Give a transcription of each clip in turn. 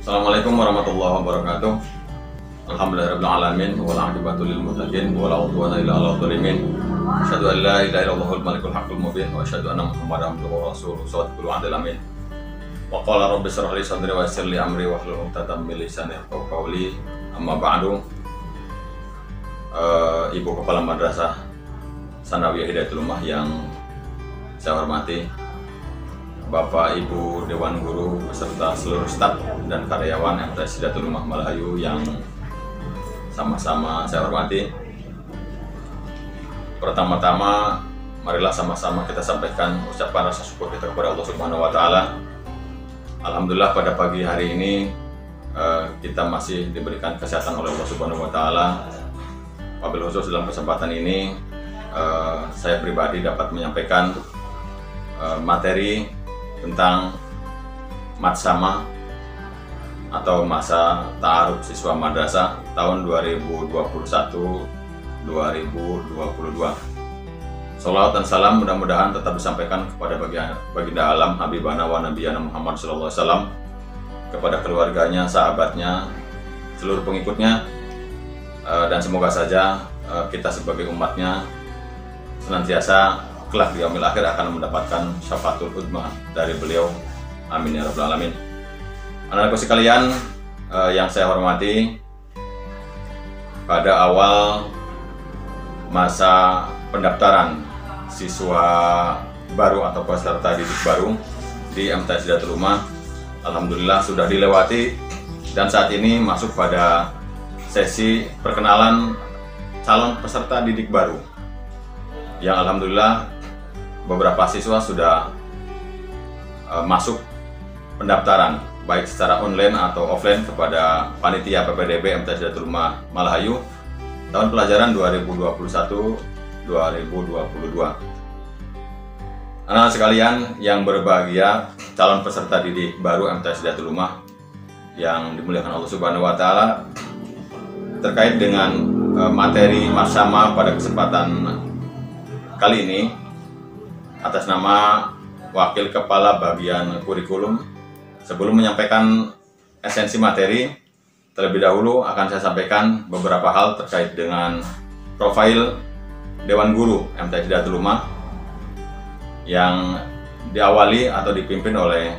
Assalamualaikum warahmatullahi wabarakatuh. Alhamdulillahirabbil alamin wal 'aqibatu lil muttaqin wa la 'udwana illa 'alal zalimin. Asyhadu an la ilaha illallahul malikul haqqul mubin wa asyhadu anna muhammadan abduhu wa rasuluhu shadiqul wa'dil amin. Wa qala rabbi shrah li sadri wa yassir li amri wahlul 'uqdatam min lisani yafqahu qawli. Amma ba'du. Ibu Kepala Madrasah Sanawiyah Hidayatul Ummah yang saya hormati, Bapak Ibu Dewan Guru beserta seluruh staf dan karyawan MTS Hidayatul Ummah Malahayu yang sama-sama saya hormati. Pertama-tama, marilah sama-sama kita sampaikan ucapan rasa syukur kita kepada Allah Subhanahu wa Ta'ala. Alhamdulillah pada pagi hari ini kita masih diberikan kesehatan oleh Allah Subhanahu wa Ta'ala. Wabil khusus dalam kesempatan ini saya pribadi dapat menyampaikan materi tentang Matsama atau masa ta'aruf siswa madrasah tahun 2021-2022. Salawat dan salam mudah-mudahan tetap disampaikan kepada baginda alam Habibana wa Nabiyana Muhammad SAW, kepada keluarganya, sahabatnya, seluruh pengikutnya, dan semoga saja kita sebagai umatnya senantiasa kelak di yaumil akhir akan mendapatkan syafaatul udma dari beliau. Amin ya rabbal alamin. Anak-anakku sekalian yang saya hormati, pada awal masa pendaftaran siswa baru atau peserta didik baru di MTS Hidayatul Ummah, alhamdulillah sudah dilewati dan saat ini masuk pada sesi perkenalan calon peserta didik baru yang alhamdulillah beberapa siswa sudah masuk pendaftaran baik secara online atau offline kepada panitia PPDB MTS Hidayatul Ummah Malahayu tahun pelajaran 2021-2022. Anak-anak sekalian yang berbahagia, calon peserta didik baru MTS Hidayatul Ummah yang dimuliakan Allah Subhanahu wa Ta'ala, terkait dengan materi Matsama pada kesempatan kali ini, atas nama Wakil Kepala Bagian Kurikulum, sebelum menyampaikan esensi materi, terlebih dahulu akan saya sampaikan beberapa hal terkait dengan profil Dewan Guru MTS Hidayatul Ummah yang diawali atau dipimpin oleh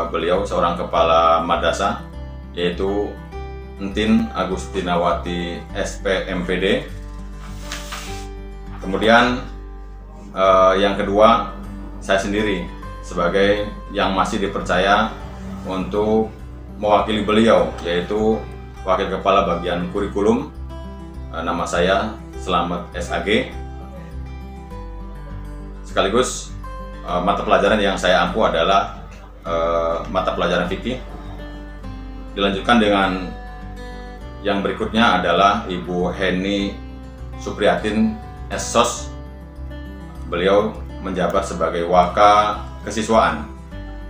beliau seorang kepala madrasah, yaitu Entin Agustinawati SP MPD. Kemudian yang kedua, saya sendiri sebagai yang masih dipercaya untuk mewakili beliau, yaitu Wakil Kepala Bagian Kurikulum. Nama saya Selamat SAG. Sekaligus mata pelajaran yang saya ampu adalah mata pelajaran fikih. Dilanjutkan dengan yang berikutnya adalah Ibu Heni Supriyatin SSOS. Beliau menjabat sebagai Waka Kesiswaan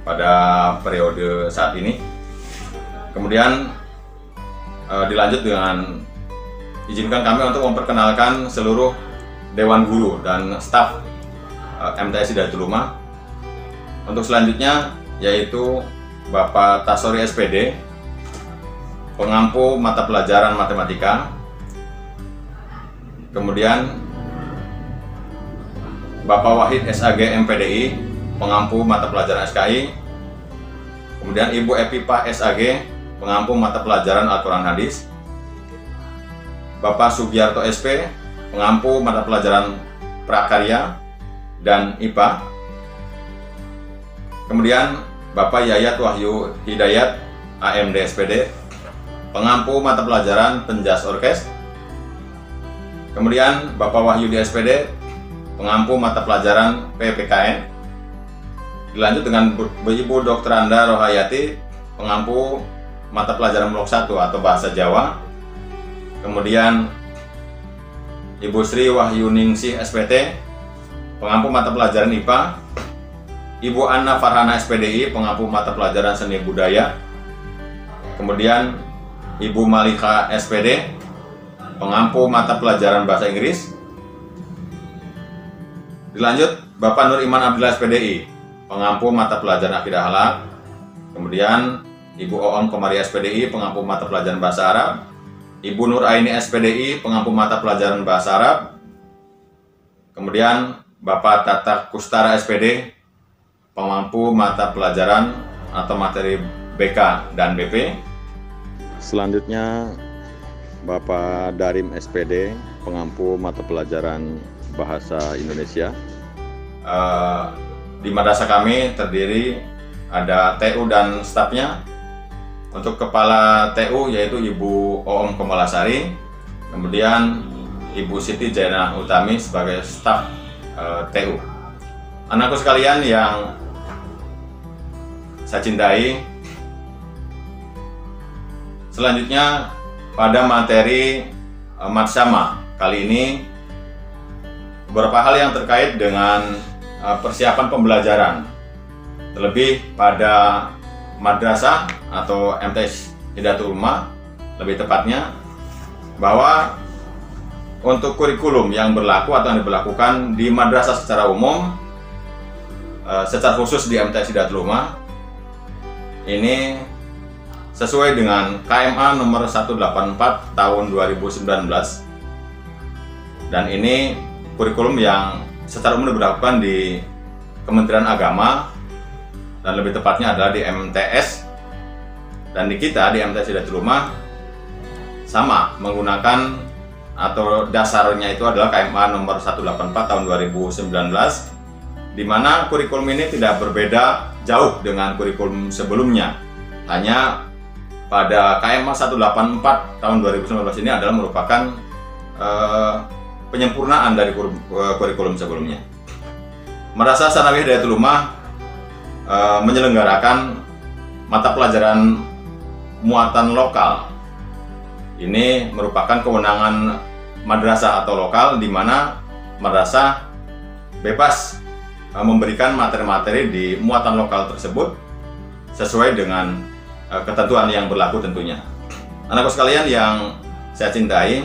pada periode saat ini. Kemudian dilanjut dengan izinkan kami untuk memperkenalkan seluruh Dewan Guru dan staf MTS Hidayatul Ummah. Untuk selanjutnya yaitu Bapak Tasori SPD, pengampu mata pelajaran matematika. Kemudian Bapak Wahid SAG MPDI, pengampu mata pelajaran SKI. Kemudian Ibu Epipa SAG, pengampu mata pelajaran Al-Quran Hadis. Bapak Sugiarto SP, pengampu mata pelajaran Prakarya dan IPA. Kemudian Bapak Yayat Wahyu Hidayat AMD SPD, pengampu mata pelajaran Penjas Orkes. Kemudian Bapak Wahyudi SPD, pengampu mata pelajaran PPKN. Dilanjut dengan Ibu Dr. Anda Rohayati, pengampu mata pelajaran Blok 1 atau Bahasa Jawa. Kemudian Ibu Sri Wahyuningsih SPT, pengampu mata pelajaran IPA. Ibu Anna Farhana SPDI, pengampu mata pelajaran Seni Budaya. Kemudian Ibu Malika SPD, pengampu mata pelajaran Bahasa Inggris. Dilanjut Bapak Nur Iman Abdillah SPDI, pengampu mata pelajaran Akidah Akhlak. Kemudian Ibu Oom Komaria SPDI, pengampu mata pelajaran Bahasa Arab. Ibu Nur Aini SPDI, pengampu mata pelajaran Bahasa Arab. Kemudian Bapak Tata Kustara SPD, pengampu mata pelajaran atau materi BK dan BP. Selanjutnya Bapak Darim SPD, pengampu mata pelajaran Bahasa Indonesia. Di madrasah kami terdiri ada TU dan stafnya. Untuk kepala TU yaitu Ibu Oom Komalasari, kemudian Ibu Siti Jainah Utami sebagai staf TU. Anakku sekalian yang saya cintai, selanjutnya pada materi Matsama kali ini beberapa hal yang terkait dengan persiapan pembelajaran, terlebih pada madrasah atau MTS Hidayatul Ummah, lebih tepatnya bahwa untuk kurikulum yang berlaku atau yang diberlakukan di madrasah secara umum, secara khusus di MTS Hidayatul Ummah, ini sesuai dengan KMA nomor 184 tahun 2019, dan ini kurikulum yang secara umum diberlakukan di Kementerian Agama, dan lebih tepatnya adalah di MTS. Dan di kita di MTS Hidayatul Ummah sama menggunakan atau dasarnya itu adalah KMA nomor 184 tahun 2019, di mana kurikulum ini tidak berbeda jauh dengan kurikulum sebelumnya. Hanya pada KMA 184 tahun 2019 ini adalah merupakan penyempurnaan dari kurikulum sebelumnya. Madrasah Tsanawiyah Hidayatul Ummah menyelenggarakan mata pelajaran muatan lokal. Ini merupakan kewenangan madrasah atau lokal, di mana madrasah bebas memberikan materi-materi di muatan lokal tersebut sesuai dengan ketentuan yang berlaku tentunya. Anakku sekalian yang saya cintai,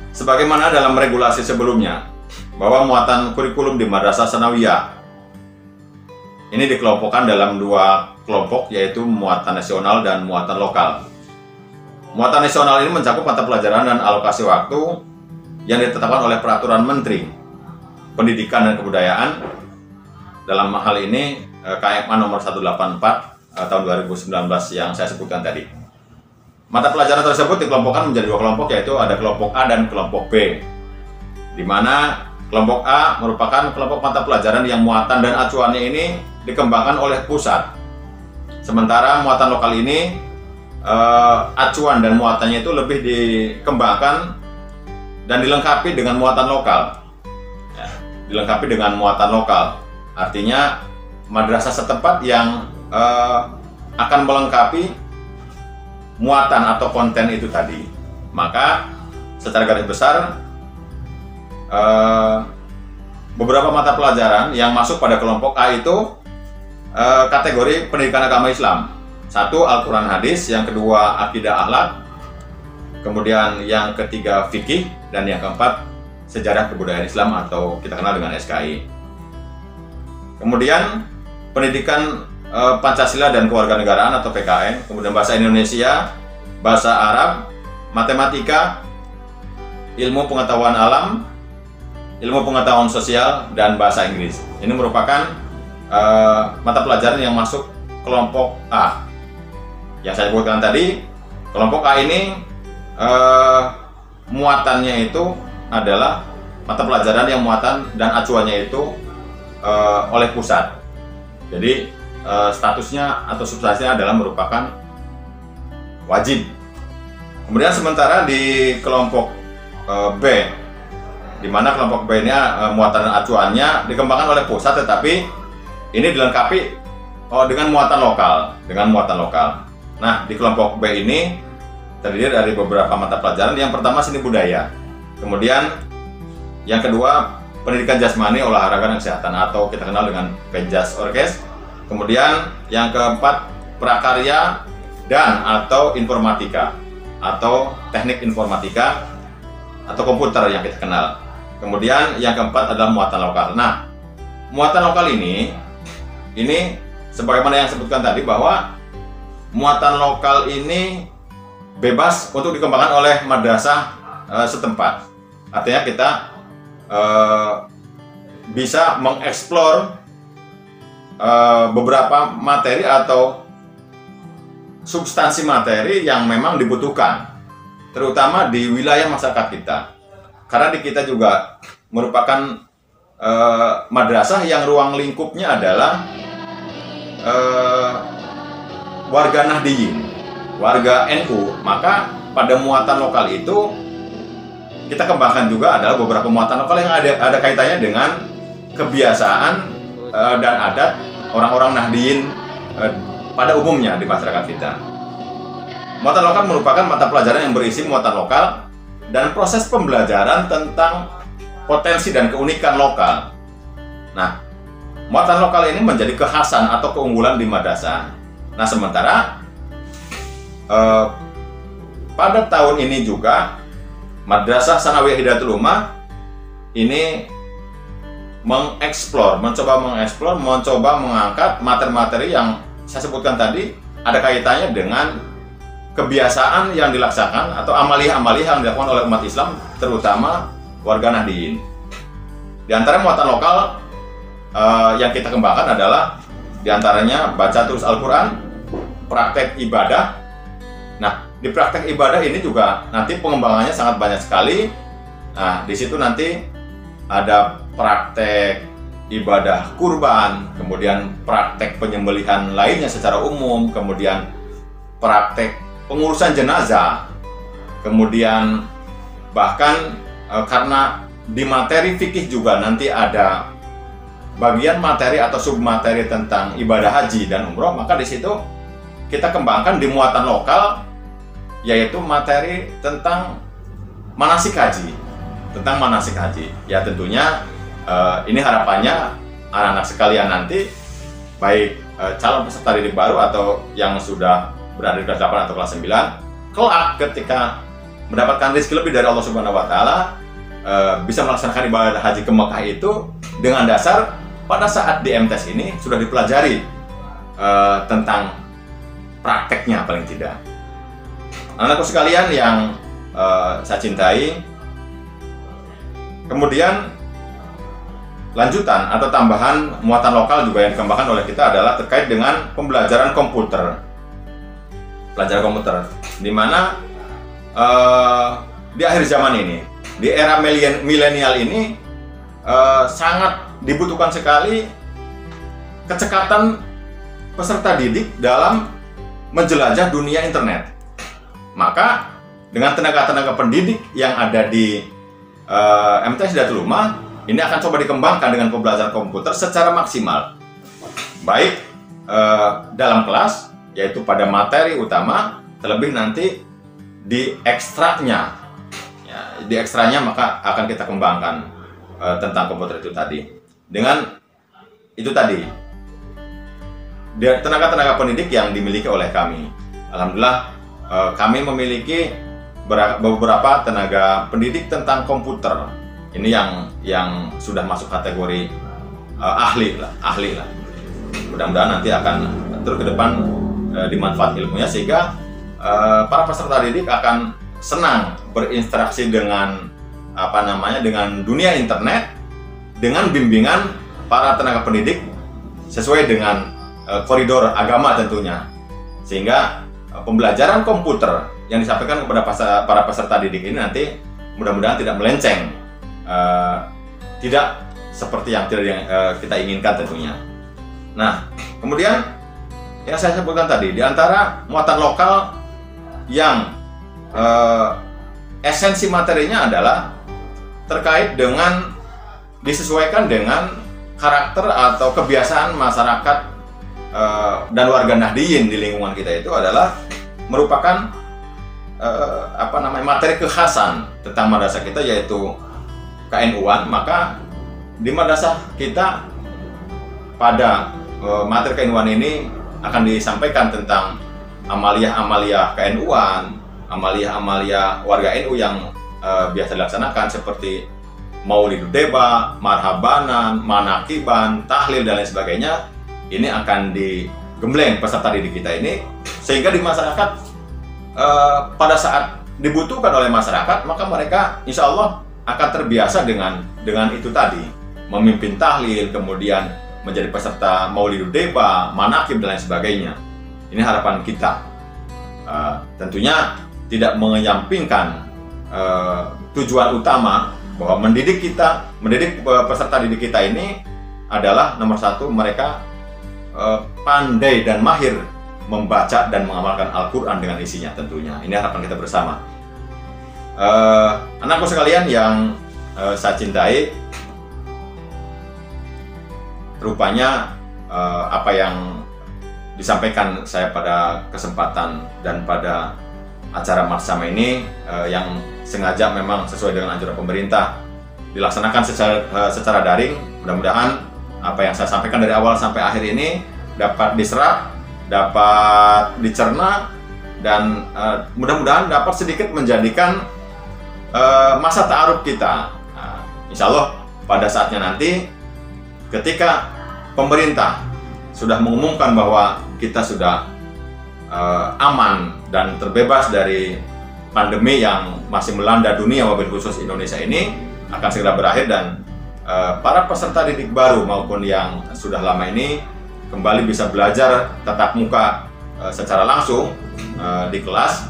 sebagaimana dalam regulasi sebelumnya bahwa muatan kurikulum di Madrasah Tsanawiyah ini dikelompokkan dalam dua kelompok, yaitu muatan nasional dan muatan lokal. Muatan nasional ini mencakup mata pelajaran dan alokasi waktu yang ditetapkan oleh Peraturan Menteri Pendidikan dan Kebudayaan, dalam hal ini KMA nomor 184 tahun 2019 yang saya sebutkan tadi. Mata pelajaran tersebut dikelompokkan menjadi dua kelompok, yaitu ada kelompok A dan kelompok B, di mana kelompok A merupakan kelompok mata pelajaran yang muatan dan acuannya ini dikembangkan oleh pusat. Sementara muatan lokal ini acuan dan muatannya itu lebih dikembangkan dan dilengkapi dengan muatan lokal. Ya, dilengkapi dengan muatan lokal. Artinya madrasah setempat yang akan melengkapi muatan atau konten itu tadi. Maka secara garis besar beberapa mata pelajaran yang masuk pada kelompok A itu kategori pendidikan agama Islam. Satu, Al-Quran Hadis, yang kedua Akidah Akhlak, kemudian yang ketiga Fikih, dan yang keempat Sejarah Kebudayaan Islam atau kita kenal dengan SKI. Kemudian pendidikan Pancasila dan Kewarganegaraan atau PKN, kemudian Bahasa Indonesia, Bahasa Arab, Matematika, Ilmu Pengetahuan Alam, Ilmu Pengetahuan Sosial, dan Bahasa Inggris. Ini merupakan mata pelajaran yang masuk kelompok A. Yang saya sebutkan tadi, kelompok A ini muatannya itu adalah mata pelajaran yang muatan dan acuannya itu oleh pusat. Jadi statusnya atau substansinya adalah merupakan wajib. Kemudian sementara di kelompok B, di mana kelompok B ini muatan dan acuannya dikembangkan oleh pusat, tetapi ini dilengkapi dengan muatan lokal. Nah, di kelompok B ini terdiri dari beberapa mata pelajaran. Yang pertama seni budaya, kemudian yang kedua pendidikan jasmani, olahraga dan kesehatan atau kita kenal dengan Penjas Orkes. Kemudian yang keempat prakarya dan atau informatika atau teknik informatika atau komputer yang kita kenal. Kemudian yang keempat adalah muatan lokal. Nah, muatan lokal ini sebagaimana yang sebutkan tadi bahwa muatan lokal ini bebas untuk dikembangkan oleh madrasah setempat. Artinya kita bisa mengeksplor beberapa materi atau substansi materi yang memang dibutuhkan, terutama di wilayah masyarakat kita. Karena di kita juga merupakan madrasah yang ruang lingkupnya adalah warga Nahdiyin, warga NU. Maka pada muatan lokal itu kita kembangkan juga adalah beberapa muatan lokal yang ada kaitannya dengan kebiasaan dan adat orang-orang Nahdiyin pada umumnya di masyarakat kita. Muatan lokal merupakan mata pelajaran yang berisi muatan lokal dan proses pembelajaran tentang potensi dan keunikan lokal. Nah, muatan lokal ini menjadi kekhasan atau keunggulan di madrasah. Nah, sementara pada tahun ini juga Madrasah Tsanawiyah Hidayatul Ummah ini mencoba mengangkat materi-materi yang saya sebutkan tadi ada kaitannya dengan kebiasaan yang dilaksanakan atau amaliyah-amaliyah yang dilakukan oleh umat Islam, terutama warga Nahdiyin. Di antara muatan lokal yang kita kembangkan adalah diantaranya baca tulis Al-Quran, praktek ibadah. Nah, di praktek ibadah ini juga nanti pengembangannya sangat banyak sekali. Nah, di situ nanti ada praktek ibadah kurban, kemudian praktek penyembelihan lainnya secara umum, kemudian praktek pengurusan jenazah, kemudian bahkan karena di materi fikih juga nanti ada bagian materi atau submateri tentang ibadah haji dan umroh, maka di situ kita kembangkan di muatan lokal, yaitu materi tentang manasik haji, Ya tentunya ini harapannya anak-anak sekalian nanti, baik calon peserta didik baru atau yang sudah berada di kelas 8 atau kelas 9, kelak ketika mendapatkan rezeki lebih dari Allah Subhanahu wa Ta'ala, bisa melaksanakan ibadah haji ke Mekah itu dengan dasar pada saat di MTS ini sudah dipelajari tentang prakteknya paling tidak. Anak-anakku sekalian yang saya cintai, kemudian lanjutan atau tambahan muatan lokal juga yang dikembangkan oleh kita adalah terkait dengan pembelajaran komputer. Pelajaran komputer, di mana di akhir zaman ini, di era milenial ini, sangat dibutuhkan sekali kecekatan peserta didik dalam menjelajah dunia internet. Maka dengan tenaga-tenaga pendidik yang ada di MTS Hidayatul Ummah ini akan coba dikembangkan dengan pembelajaran komputer secara maksimal, baik dalam kelas, yaitu pada materi utama, terlebih nanti di ekstraknya, maka akan kita kembangkan tentang komputer itu tadi. Dengan itu tadi, tenaga-tenaga pendidik yang dimiliki oleh kami, alhamdulillah kami memiliki beberapa tenaga pendidik tentang komputer. Ini yang sudah masuk kategori ahli lah. Mudah-mudahan nanti akan terus ke depan dimanfaat ilmunya, sehingga para peserta didik akan senang berinteraksi dengan dengan dunia internet, dengan bimbingan para tenaga pendidik sesuai dengan koridor agama tentunya, sehingga pembelajaran komputer yang disampaikan kepada para peserta didik ini nanti mudah-mudahan tidak melenceng, tidak seperti yang kita inginkan tentunya. Nah, kemudian yang saya sebutkan tadi, di antara muatan lokal yang esensi materinya adalah terkait dengan disesuaikan dengan karakter atau kebiasaan masyarakat dan warga Nahdiyin di lingkungan kita, itu adalah merupakan materi kekhasan tentang madrasah kita, yaitu KNU-an. Maka di madrasah kita pada materi KNU-an ini akan disampaikan tentang amaliyah-amaliyah KNU-an, amaliyah-amaliyah warga NU yang biasa dilaksanakan seperti Maulidul Deba, Marhabanan, Manakiban, Tahlil dan lain sebagainya. ini akan digembleng peserta didik kita ini, sehingga di masyarakat pada saat dibutuhkan oleh masyarakat, maka mereka insya Allah akan terbiasa dengan itu tadi, memimpin tahlil, kemudian menjadi peserta maulidul deba, manakib dan lain sebagainya. Ini harapan kita. Tentunya tidak menyampingkan tujuan utama bahwa mendidik peserta didik kita ini adalah nomor satu, mereka pandai dan mahir membaca dan mengamalkan Al-Quran dengan isinya tentunya. Ini harapan kita bersama. Anakku sekalian yang saya cintai, rupanya apa yang disampaikan saya pada kesempatan dan pada acara Marsama ini yang sengaja memang sesuai dengan anjuran pemerintah dilaksanakan secara daring. Mudah-mudahan apa yang saya sampaikan dari awal sampai akhir ini dapat diserap, dapat dicerna, dan mudah-mudahan dapat sedikit menjadikan masa ta'aruf kita. Insya Allah pada saatnya nanti ketika pemerintah sudah mengumumkan bahwa kita sudah aman dan terbebas dari pandemi yang masih melanda dunia, wabil khusus Indonesia ini, akan segera berakhir, dan para peserta didik baru maupun yang sudah lama ini kembali bisa belajar tatap muka secara langsung di kelas,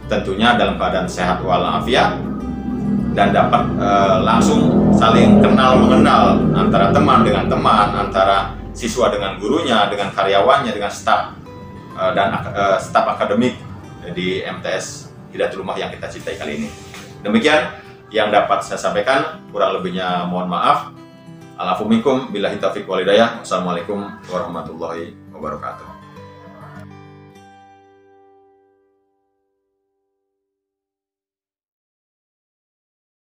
tentunya dalam keadaan sehat walafiat, dan dapat langsung saling kenal mengenal antara teman dengan teman, antara siswa dengan gurunya, dengan karyawannya, dengan staf dan staf akademik di MTS Hidayatul Ummah yang kita cintai kali ini. Demikian yang dapat saya sampaikan, kurang lebihnya mohon maaf. Alafu minkum billahi taufiq wal hidayah. Wassalamualaikum warahmatullahi wabarakatuh.